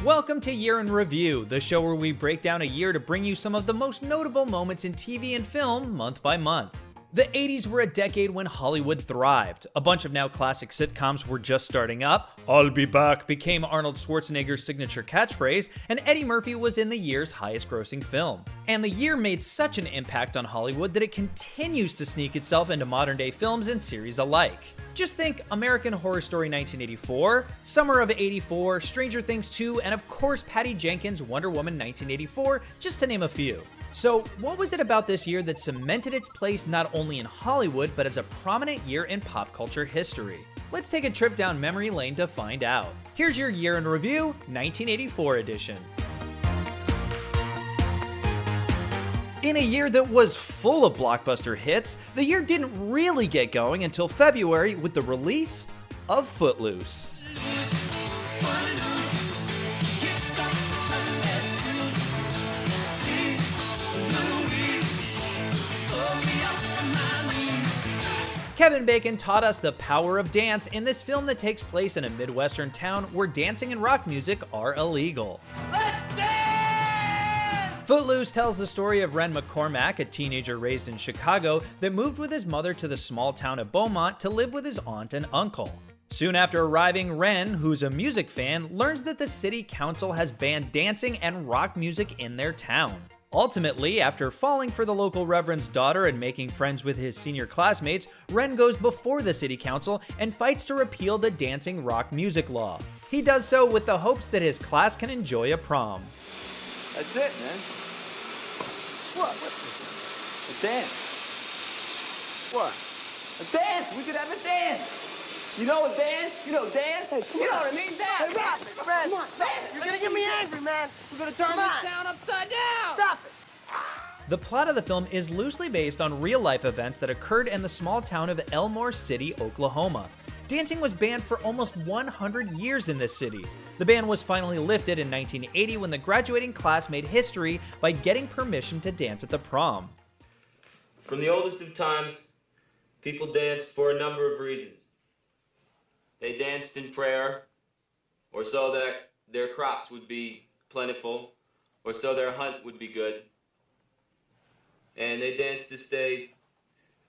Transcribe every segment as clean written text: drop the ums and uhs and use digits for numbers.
Welcome to Year in Review, the show where we break down a year to bring you some of the most notable moments in TV and film month by month. The 80s were a decade when Hollywood thrived. A bunch of now classic sitcoms were just starting up. "I'll be back" became Arnold Schwarzenegger's signature catchphrase, and Eddie Murphy was in the year's highest grossing film. And the year made such an impact on Hollywood that it continues to sneak itself into modern day films and series alike. Just think American Horror Story 1984, Summer of '84, Stranger Things 2, and of course Patty Jenkins' Wonder Woman 1984, just to name a few. So, what was it about this year that cemented its place not only in Hollywood, but as a prominent year in pop culture history? Let's take a trip down memory lane to find out. Here's your Year in Review, 1984 edition. In a year that was full of blockbuster hits, the year didn't really get going until February with the release of Footloose. Kevin Bacon taught us the power of dance in this film that takes place in a Midwestern town where dancing and rock music are illegal. Let's dance! Footloose tells the story of Ren McCormack, a teenager raised in Chicago that moved with his mother to the small town of Beaumont to live with his aunt and uncle. Soon after arriving, Ren, who's a music fan, learns that the city council has banned dancing and rock music in their town. Ultimately, after falling for the local reverend's daughter and making friends with his senior classmates, Ren goes before the city council and fights to repeal the dancing rock music law. He does so with the hopes that his class can enjoy a prom. That's it, man. What? What's it? A dance. What? A dance! We could have a dance! You know a dance? You know dance? Hey, you know what I mean? Dance! Hey, Rob, come on, stop it! You're gonna get me angry, man! We're gonna turn this town upside down! Stop it! The plot of the film is loosely based on real-life events that occurred in the small town of Elmore City, Oklahoma. Dancing was banned for almost 100 years in this city. The ban was finally lifted in 1980 when the graduating class made history by getting permission to dance at the prom. From the oldest of times, people danced for a number of reasons. They danced in prayer, or so that their crops would be plentiful, or so their hunt would be good. And they danced to stay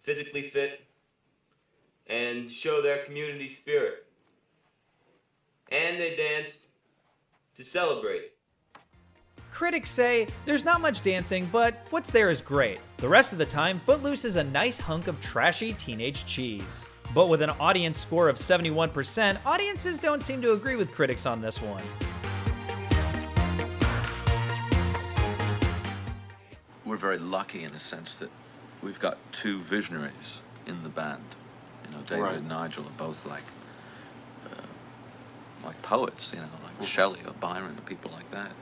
physically fit and show their community spirit. And they danced to celebrate. Critics say there's not much dancing, but what's there is great. The rest of the time, Footloose is a nice hunk of trashy teenage cheese. But with an audience score of 71%, audiences don't seem to agree with critics on this one. We're very lucky in the sense that we've got two visionaries in the band. You know, David and Nigel are both like poets, you know, like Shelley or Byron or people like that.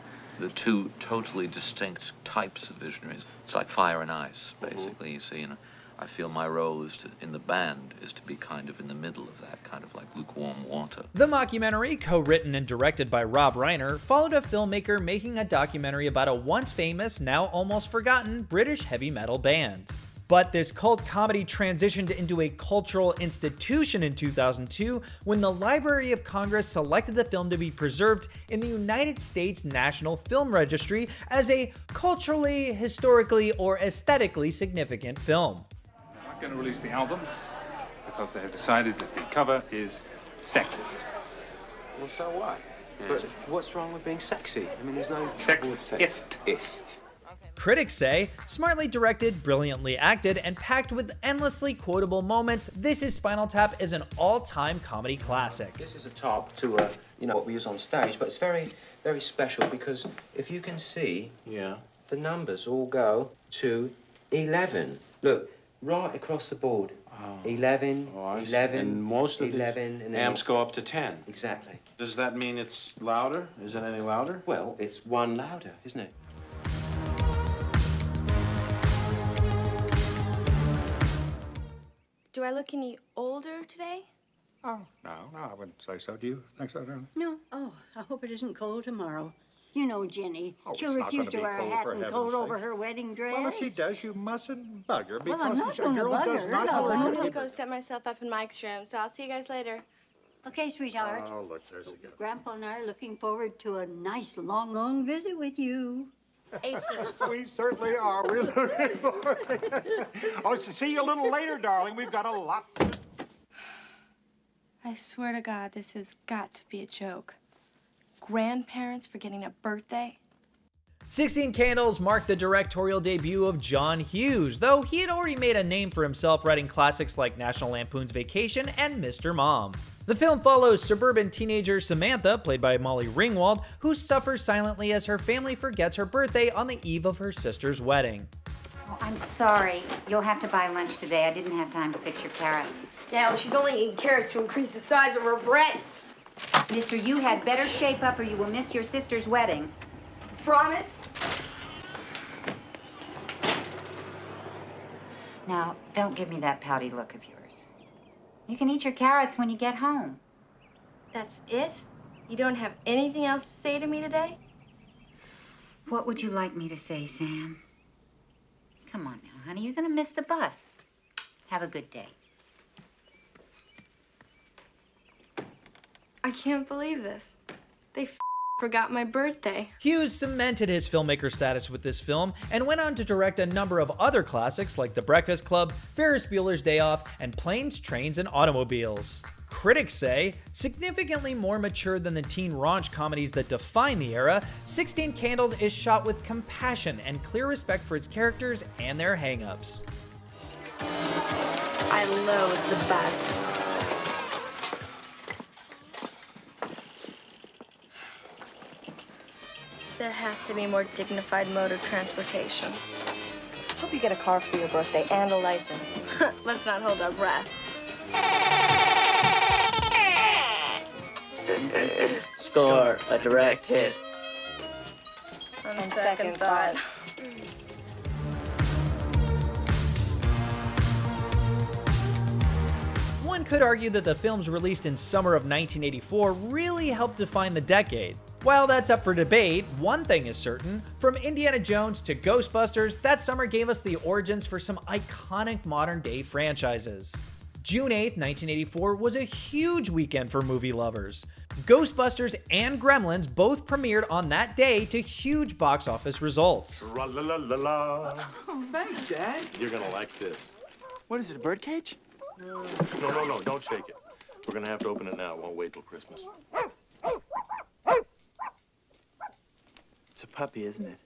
They're two totally distinct types of visionaries. It's like fire and ice, basically. You see, you know, I feel my role is in the band is to be kind of in the middle of that, kind of like lukewarm water. The mockumentary, co-written and directed by Rob Reiner, followed a filmmaker making a documentary about a once famous, now almost forgotten British heavy metal band. But this cult comedy transitioned into a cultural institution in 2002 when the Library of Congress selected the film to be preserved in the United States National Film Registry as a culturally, historically, or aesthetically significant film. They're not going to release the album because they have decided that the cover is sexist. Well, so what? But what's wrong with being sexy? I mean, there's no... Sexist. Critics say, smartly directed, brilliantly acted, and packed with endlessly quotable moments, This Is Spinal Tap is an all-time comedy classic. This is a top to, what we use on stage, but it's very, very special because if you can see, the numbers all go to 11. Look, right across the board. 11, 11, and most of 11, the and then amps go up to 10. Exactly. Does that mean it's louder? Is it any louder? Well, it's one louder, isn't it? Do I look any older today? Oh, no, I wouldn't say so. Do you think so, darling? No. Oh, I hope it isn't cold tomorrow. You know Jenny. Oh, She'll it's not refuse gonna to be wear a cold, hat for and heaven's coat over sakes. her wedding dress. Well, if she does, you mustn't bug her because Well, I'm not a gonna girl bug does her, not no. hold I'm her. gonna go set myself up in Mike's room, so I'll see you guys later. Okay, sweetheart. Oh, look, there's a go. Grandpa and I are looking forward to a nice long visit with you. Aces. We certainly are. We're looking forward. Oh, see you a little later, darling. We've got a lot. I swear to God, this has got to be a joke. Grandparents forgetting a birthday? 16 Candles marked the directorial debut of John Hughes, though he had already made a name for himself writing classics like National Lampoon's Vacation and Mr. Mom. The film follows suburban teenager Samantha, played by Molly Ringwald, who suffers silently as her family forgets her birthday on the eve of her sister's wedding. Oh, I'm sorry. You'll have to buy lunch today. I didn't have time to fix your carrots. Yeah, well, she's only eating carrots to increase the size of her breasts. Mister, you had better shape up or you will miss your sister's wedding. Promise? Now, don't give me that pouty look of yours. You can eat your carrots when you get home. That's it? You don't have anything else to say to me today? What would you like me to say, Sam? Come on now, honey. You're gonna miss the bus. Have a good day. I can't believe this. They forgot my birthday. Hughes cemented his filmmaker status with this film and went on to direct a number of other classics like The Breakfast Club, Ferris Bueller's Day Off, and Planes, Trains, and Automobiles. Critics say, significantly more mature than the teen raunch comedies that define the era, 16 Candles is shot with compassion and clear respect for its characters and their hang-ups. I loathe the bus. There has to be a more dignified mode of transportation. Hope you get a car for your birthday and a license. Let's not hold our breath. Score, a direct hit. On second thought. One could argue that the films released in summer of 1984 really helped define the decade. While that's up for debate, one thing is certain: from Indiana Jones to Ghostbusters, that summer gave us the origins for some iconic modern-day franchises. June 8th, 1984 was a huge weekend for movie lovers. Ghostbusters and Gremlins both premiered on that day to huge box office results. Tra-la-la-la-la. Oh, thanks, Dad. You're gonna like this. What is it, a birdcage? No, don't shake it. We're gonna have to open it now. It won't wait till Christmas. It's a puppy, isn't it?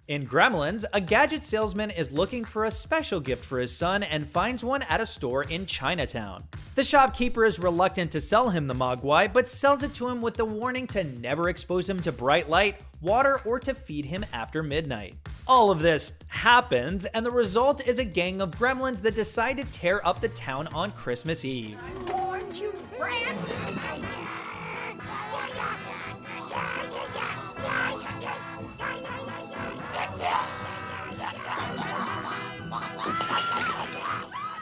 In Gremlins, a gadget salesman is looking for a special gift for his son and finds one at a store in Chinatown. The shopkeeper is reluctant to sell him the Mogwai, but sells it to him with the warning to never expose him to bright light, water, or to feed him after midnight. All of this happens, and the result is a gang of gremlins that decide to tear up the town on Christmas Eve. I warned you, Brad.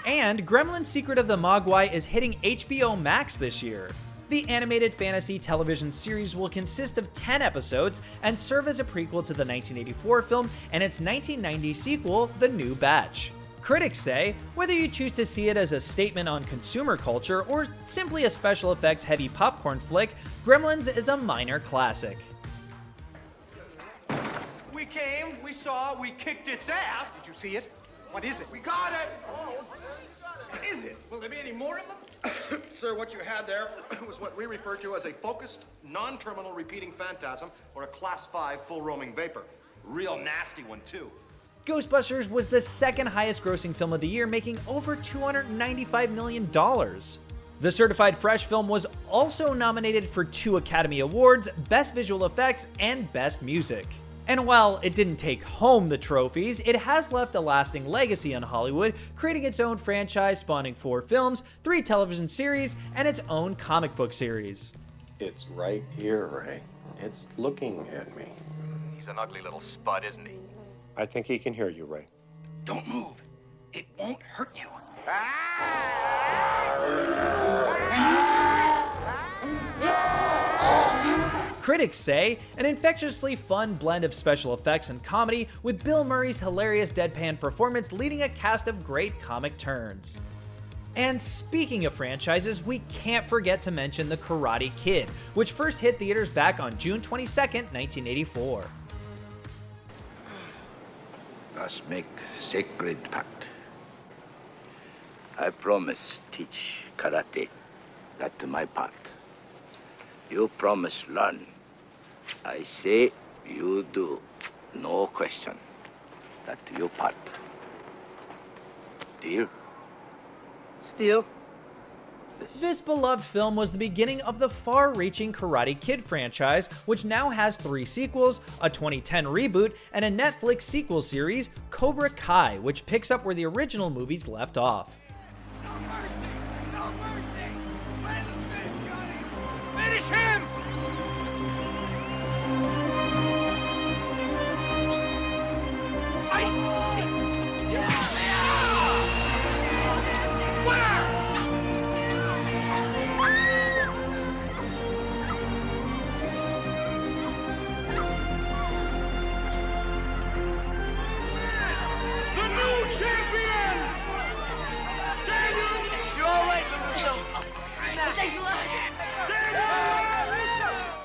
And Gremlins Secret of the Mogwai is hitting HBO Max this year. The animated fantasy television series will consist of 10 episodes and serve as a prequel to the 1984 film and its 1990 sequel, The New Batch. Critics say, whether you choose to see it as a statement on consumer culture or simply a special effects heavy popcorn flick, Gremlins is a minor classic. We came, we saw, we kicked its ass. Did you see it? What is it? We got it! What is it? Will there be any more of them? Sir, what you had there was what we refer to as a focused, non-terminal repeating phantasm, or a Class 5 full-roaming vapor. Real nasty one, too. Ghostbusters was the second highest grossing film of the year, making over $295 million. The Certified Fresh film was also nominated for 2 Academy Awards, Best Visual Effects, and Best Music. And while it didn't take home the trophies, it has left a lasting legacy on Hollywood, creating its own franchise spawning 4 films, 3 television series, and its own comic book series. It's right here, Ray. It's looking at me. He's an ugly little spud, isn't he? I think he can hear you, Ray. Don't move. It won't hurt you. Critics say, an infectiously fun blend of special effects and comedy, with Bill Murray's hilarious deadpan performance leading a cast of great comic turns. And speaking of franchises, we can't forget to mention The Karate Kid, which first hit theaters back on June 22nd, 1984. Us make sacred pact. I promise teach karate. That's my part. You promise learn. I say you do. No question. That's your part. Deal? Steal? This beloved film was the beginning of the far-reaching Karate Kid franchise, which now has 3 sequels, a 2010 reboot, and a Netflix sequel series, Cobra Kai, which picks up where the original movies left off. Finish him!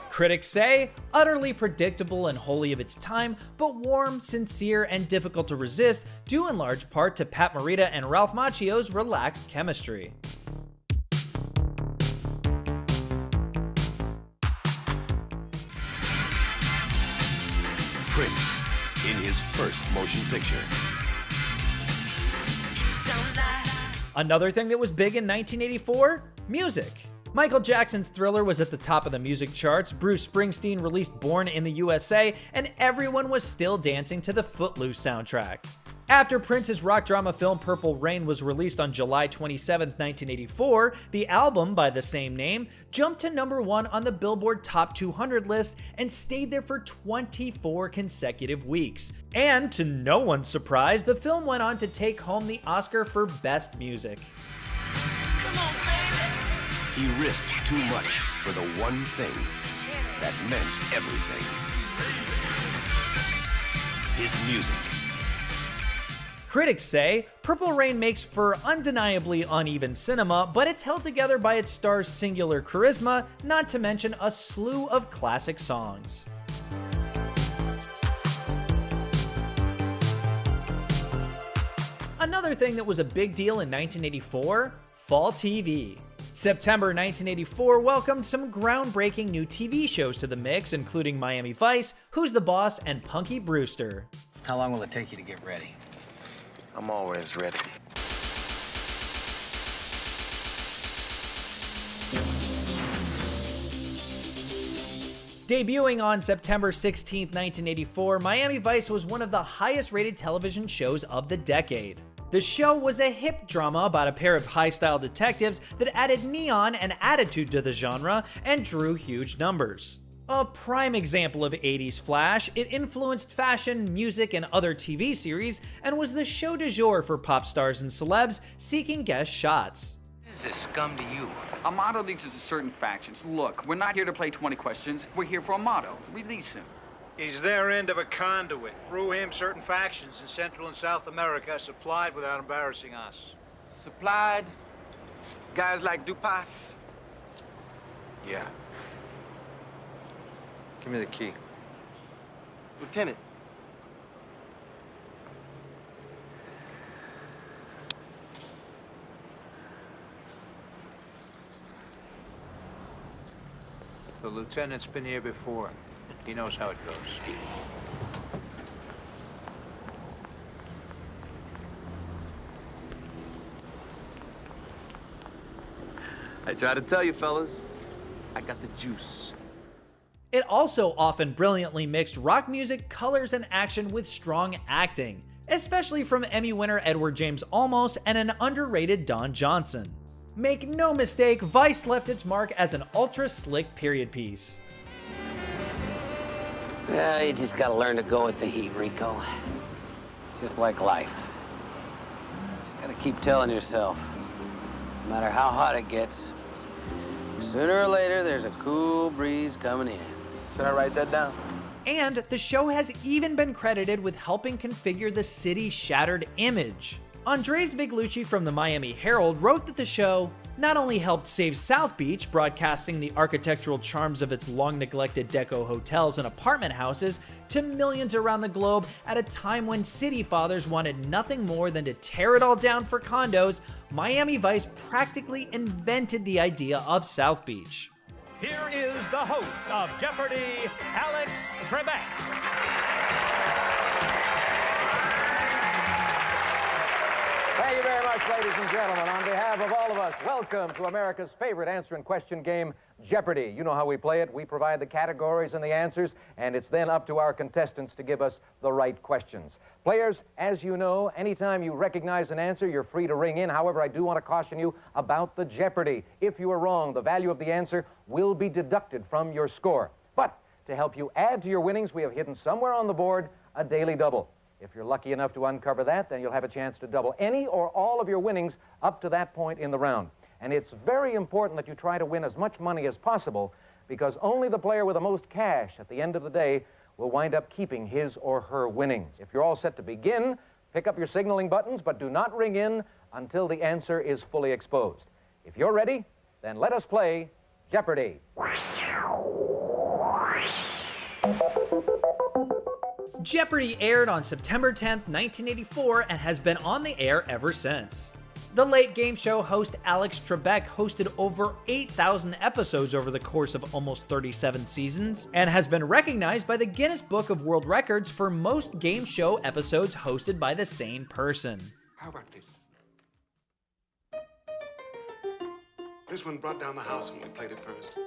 Critics say, utterly predictable and wholly of its time, but warm, sincere, and difficult to resist, due in large part to Pat Morita and Ralph Macchio's relaxed chemistry. Prince in his first motion picture. Another thing that was big in 1984? Music. Michael Jackson's Thriller was at the top of the music charts, Bruce Springsteen released Born in the USA, and everyone was still dancing to the Footloose soundtrack. After Prince's rock drama film Purple Rain was released on July 27, 1984, the album by the same name jumped to #1 on the Billboard Top 200 list and stayed there for 24 consecutive weeks. And to no one's surprise, the film went on to take home the Oscar for Best Music. He risked too much for the one thing that meant everything. His music. Critics say Purple Rain makes for undeniably uneven cinema, but it's held together by its star's singular charisma, not to mention a slew of classic songs. Another thing that was a big deal in 1984, fall TV. September 1984 welcomed some groundbreaking new TV shows to the mix, including Miami Vice, Who's the Boss, and Punky Brewster. How long will it take you to get ready? I'm always ready. Debuting on September 16, 1984, Miami Vice was one of the highest-rated television shows of the decade. The show was a hip drama about a pair of high-style detectives that added neon and attitude to the genre and drew huge numbers. A prime example of 80s flash, it influenced fashion, music, and other TV series, and was the show du jour for pop stars and celebs seeking guest shots. What is this scum to you? A motto leads us to certain factions. Look, we're not here to play 20 questions. We're here for a motto. Release him. He's their end of a conduit. Through him, certain factions in Central and South America are supplied without embarrassing us. Supplied? Guys like Dupas? Yeah. Give me the key. Lieutenant. The lieutenant's been here before. He knows how it goes. I try to tell you, fellas, I got the juice. It also often brilliantly mixed rock music, colors, and action with strong acting, especially from Emmy winner Edward James Olmos and an underrated Don Johnson. Make no mistake, Vice left its mark as an ultra-slick period piece. Yeah, you just gotta learn to go with the heat, Rico. It's just like life. Just gotta keep telling yourself, no matter how hot it gets, sooner or later there's a cool breeze coming in. Should I write that down? And the show has even been credited with helping configure the city's shattered image. Andres Viglucci from the Miami Herald wrote that the show not only helped save South Beach, broadcasting the architectural charms of its long-neglected deco hotels and apartment houses to millions around the globe at a time when city fathers wanted nothing more than to tear it all down for condos, Miami Vice practically invented the idea of South Beach. Here is the host of Jeopardy, Alex Trebek. Thank you very much, ladies and gentlemen. On behalf of all of us, welcome to America's favorite answer and question game, Jeopardy. You know how we play it. We provide the categories and the answers, and it's then up to our contestants to give us the right questions. Players, as you know, anytime you recognize an answer, you're free to ring in. However, I do want to caution you about the Jeopardy. If you are wrong, the value of the answer will be deducted from your score. But to help you add to your winnings, we have hidden somewhere on the board a daily double. If you're lucky enough to uncover that, then you'll have a chance to double any or all of your winnings up to that point in the round. And it's very important that you try to win as much money as possible, because only the player with the most cash at the end of the day will wind up keeping his or her winnings. If you're all set to begin, pick up your signaling buttons, but do not ring in until the answer is fully exposed. If you're ready, then let us play Jeopardy! Jeopardy aired on September 10th, 1984 and has been on the air ever since. The late game show host Alex Trebek hosted over 8,000 episodes over the course of almost 37 seasons and has been recognized by the Guinness Book of World Records for most game show episodes hosted by the same person. How about this? This one brought down the house when we played it first.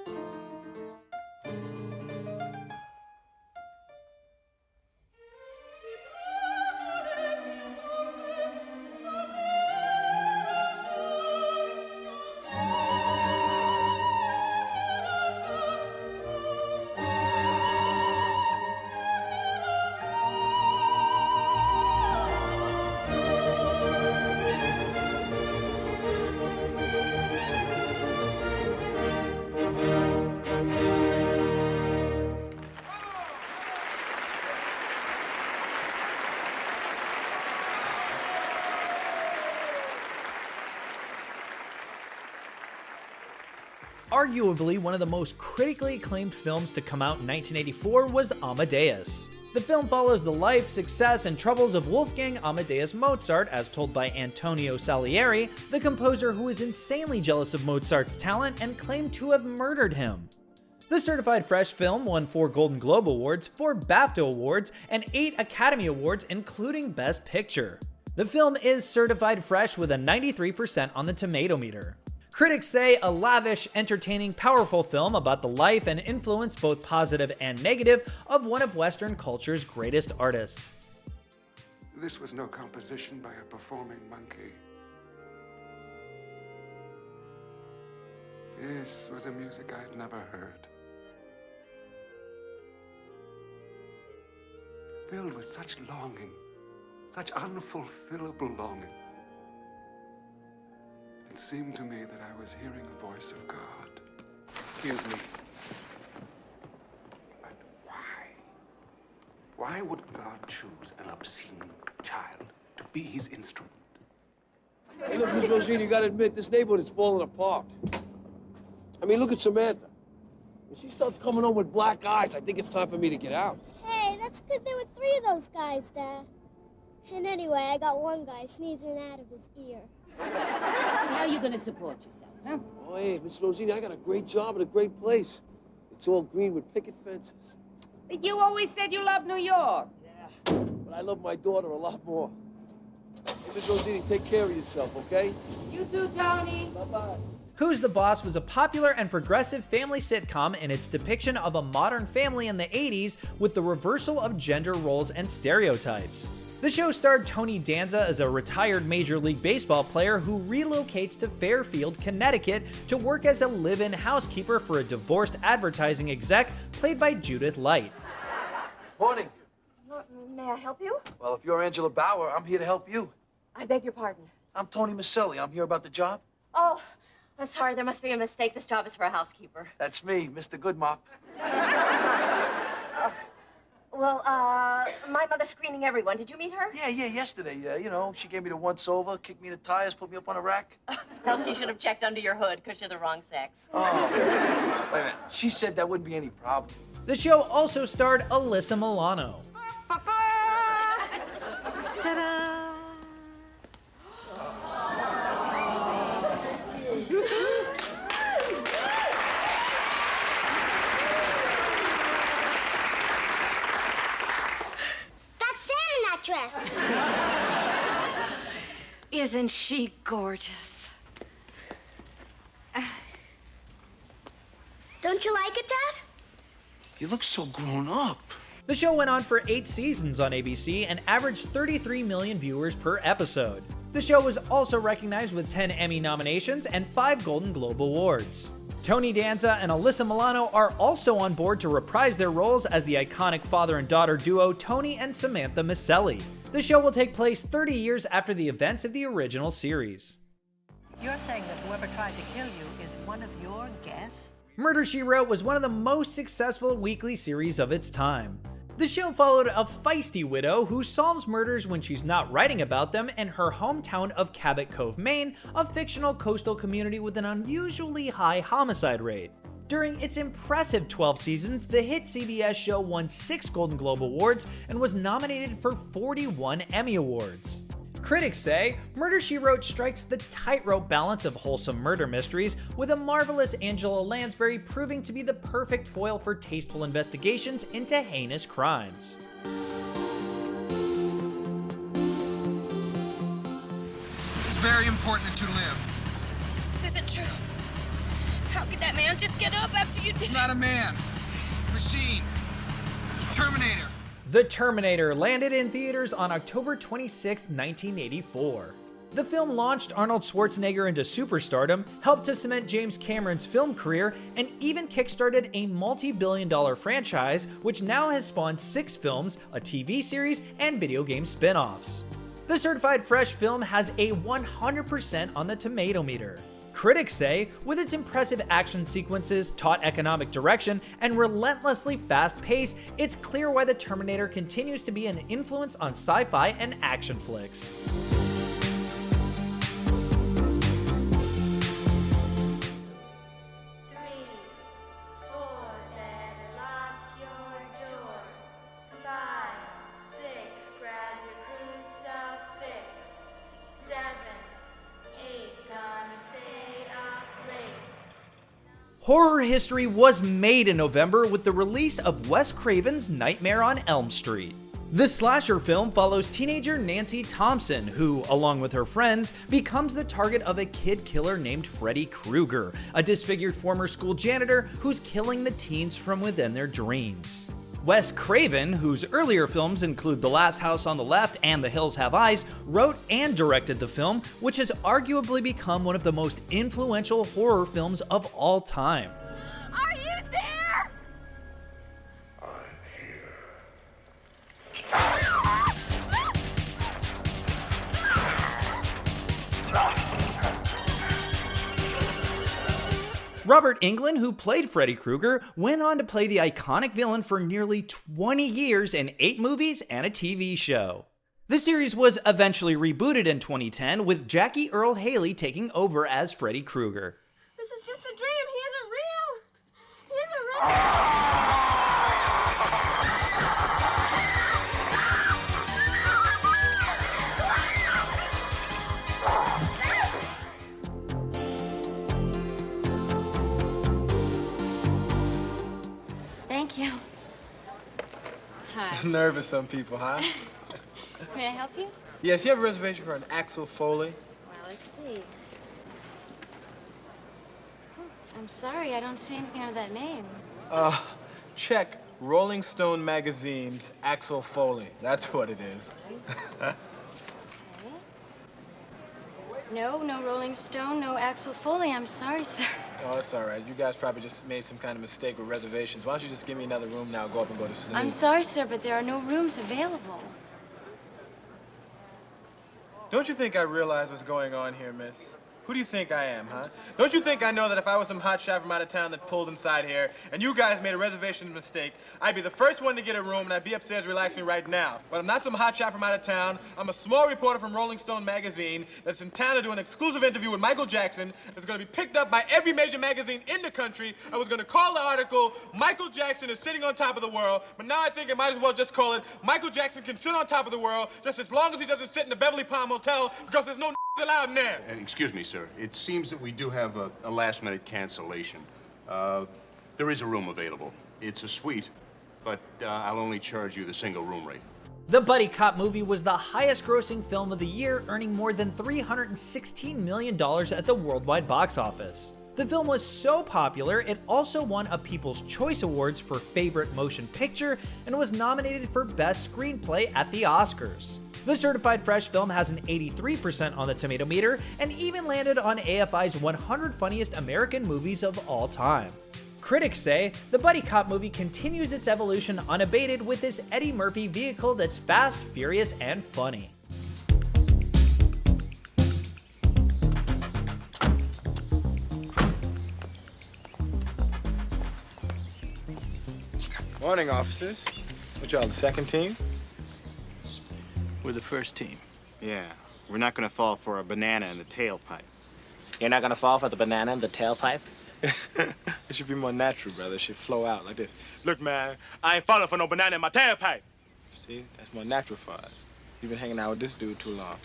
Arguably one of the most critically acclaimed films to come out in 1984 was Amadeus. The film follows the life, success, and troubles of Wolfgang Amadeus Mozart, as told by Antonio Salieri, the composer who is insanely jealous of Mozart's talent and claimed to have murdered him. The Certified Fresh film won 4 Golden Globe Awards, 4 BAFTA Awards, and 8 Academy Awards, including Best Picture. The film is certified fresh with a 93% on the Tomatometer. Critics say a lavish, entertaining, powerful film about the life and influence, both positive and negative, of one of Western culture's greatest artists. This was no composition by a performing monkey. This was a music I'd never heard. Filled with such longing, such unfulfillable longing. It seemed to me that I was hearing the voice of God. Excuse me. But why? Why would God choose an obscene child to be his instrument? Hey, look, Miss Rosini, you gotta admit, this neighborhood is falling apart. I mean, look at Samantha. When she starts coming home with black eyes, I think it's time for me to get out. Hey, that's because there were 3 of those guys there. And anyway, I got one guy sneezing out of his ear. How are you going to support yourself, huh? Oh, hey, Miss Rosini, I got a great job at a great place. It's all green with picket fences. But you always said you loved New York. Yeah, but I love my daughter a lot more. Hey, Miss Rosini, take care of yourself, okay? You too, Tony. Bye-bye. Who's the Boss was a popular and progressive family sitcom in its depiction of a modern family in the 80s with the reversal of gender roles and stereotypes. The show starred Tony Danza as a retired Major League Baseball player who relocates to Fairfield, Connecticut to work as a live-in housekeeper for a divorced advertising exec played by Judith Light. Morning. May I help you? Well, if you're Angela Bauer, I'm here to help you. I beg your pardon. I'm Tony Maselli. I'm here about the job. Oh, I'm sorry. There must be a mistake. This job is for a housekeeper. That's me, Mr. Goodmop. Well, my mother's screening everyone. Did you meet her? Yeah, yesterday. You know, she gave me the once-over, kicked me in the tires, put me up on a rack. Well, she should have checked under your hood, because you're the wrong sex. Oh, wait a minute. She said that wouldn't be any problem. The show also starred Alyssa Milano. Ta-da! Dress. Isn't she gorgeous? Don't you like it, Dad? You look so grown up. The show went on for 8 seasons on ABC and averaged 33 million viewers per episode. The show was also recognized with 10 Emmy nominations and 5 Golden Globe Awards. Tony Danza and Alyssa Milano are also on board to reprise their roles as the iconic father and daughter duo Tony and Samantha Micelli. The show will take place 30 years after the events of the original series. You're saying that whoever tried to kill you is one of your guests? Murder, She Wrote was one of the most successful weekly series of its time. The show followed a feisty widow who solves murders when she's not writing about them in her hometown of Cabot Cove, Maine, a fictional coastal community with an unusually high homicide rate. During its impressive 12 seasons, the hit CBS show won 6 Golden Globe Awards and was nominated for 41 Emmy Awards. Critics say Murder, She Wrote strikes the tightrope balance of wholesome murder mysteries, with a marvelous Angela Lansbury proving to be the perfect foil for tasteful investigations into heinous crimes. It's very important that you live. This isn't true. How could that man just get up after you did? He's not a man. Machine. Terminator. The Terminator landed in theaters on October 26, 1984. The film launched Arnold Schwarzenegger into superstardom, helped to cement James Cameron's film career, and even kickstarted a multi-billion-dollar franchise, which now has spawned 6 films, a TV series, and video game spin-offs. The certified fresh film has a 100% on the Tomatometer. Critics say, with its impressive action sequences, taut economic direction, and relentlessly fast pace, it's clear why The Terminator continues to be an influence on sci-fi and action flicks. Horror history was made in November with the release of Wes Craven's Nightmare on Elm Street. The slasher film follows teenager Nancy Thompson, who, along with her friends, becomes the target of a kid killer named Freddy Krueger, a disfigured former school janitor who's killing the teens from within their dreams. Wes Craven, whose earlier films include The Last House on the Left and The Hills Have Eyes, wrote and directed the film, which has arguably become one of the most influential horror films of all time. Are you there? Robert Englund, who played Freddy Krueger, went on to play the iconic villain for nearly 20 years in 8 movies and a TV show. The series was eventually rebooted in 2010 with Jackie Earle Haley taking over as Freddy Krueger. This is just a dream. He isn't real. He isn't real. Thank you. Hi. Nervous, some people, huh? May I help you? Yes, you have a reservation for an Axel Foley? Well, let's see. I'm sorry, I don't see anything under that name. Check Rolling Stone Magazine's Axel Foley. That's what it is. No Rolling Stone, no Axel Foley. I'm sorry, sir. Oh, that's all right. You guys probably just made some kind of mistake with reservations. Why don't you just give me another room now, go up and go to sleep? I'm sorry, sir, but there are no rooms available. Don't you think I realize what's going on here, miss? Who do you think I am, huh? Don't you think I know that if I was some hot shot from out of town that pulled inside here, and you guys made a reservation mistake, I'd be the first one to get a room, and I'd be upstairs relaxing right now. But I'm not some hot shot from out of town. I'm a small reporter from Rolling Stone magazine that's in town to do an exclusive interview with Michael Jackson that's going to be picked up by every major magazine in the country. I was going to call the article, Michael Jackson is sitting on top of the world, but now I think I might as well just call it, Michael Jackson can sit on top of the world just as long as he doesn't sit in the Beverly Palm Hotel, because there's no allowed in there. Excuse me, sir. It seems that we do have a last-minute cancellation. There is a room available. It's a suite, but I'll only charge you the single room rate. The buddy cop movie was the highest grossing film of the year, earning more than $316 million at the worldwide box office. The film was so popular, it also won a People's Choice Awards for Favorite Motion Picture and was nominated for Best Screenplay at the Oscars. The Certified Fresh film has an 83% on the Tomatometer and even landed on AFI's 100 Funniest American Movies of All Time. Critics say the buddy cop movie continues its evolution unabated with this Eddie Murphy vehicle that's fast, furious, and funny. Morning, officers. What y'all, the second team? We're the first team. Yeah, we're not gonna fall for a banana in the tailpipe. You're not gonna fall for the banana in the tailpipe? It should be more natural, brother. It should flow out like this. Look, man, I ain't falling for no banana in my tailpipe. See, that's more natural for us. You've been hanging out with this dude too long.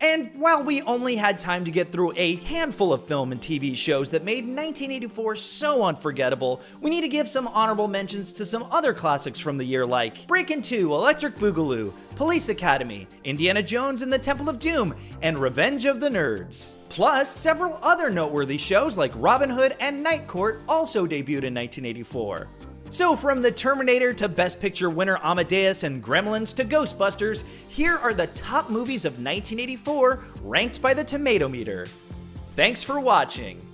And while we only had time to get through a handful of film and TV shows that made 1984 so unforgettable, we need to give some honorable mentions to some other classics from the year like Breakin' 2, Electric Boogaloo, Police Academy, Indiana Jones and the Temple of Doom, and Revenge of the Nerds. Plus, several other noteworthy shows like Robin Hood and Night Court also debuted in 1984. So from the Terminator to Best Picture winner Amadeus and Gremlins to Ghostbusters, here are the top movies of 1984 ranked by the Tomatometer. Thanks for watching.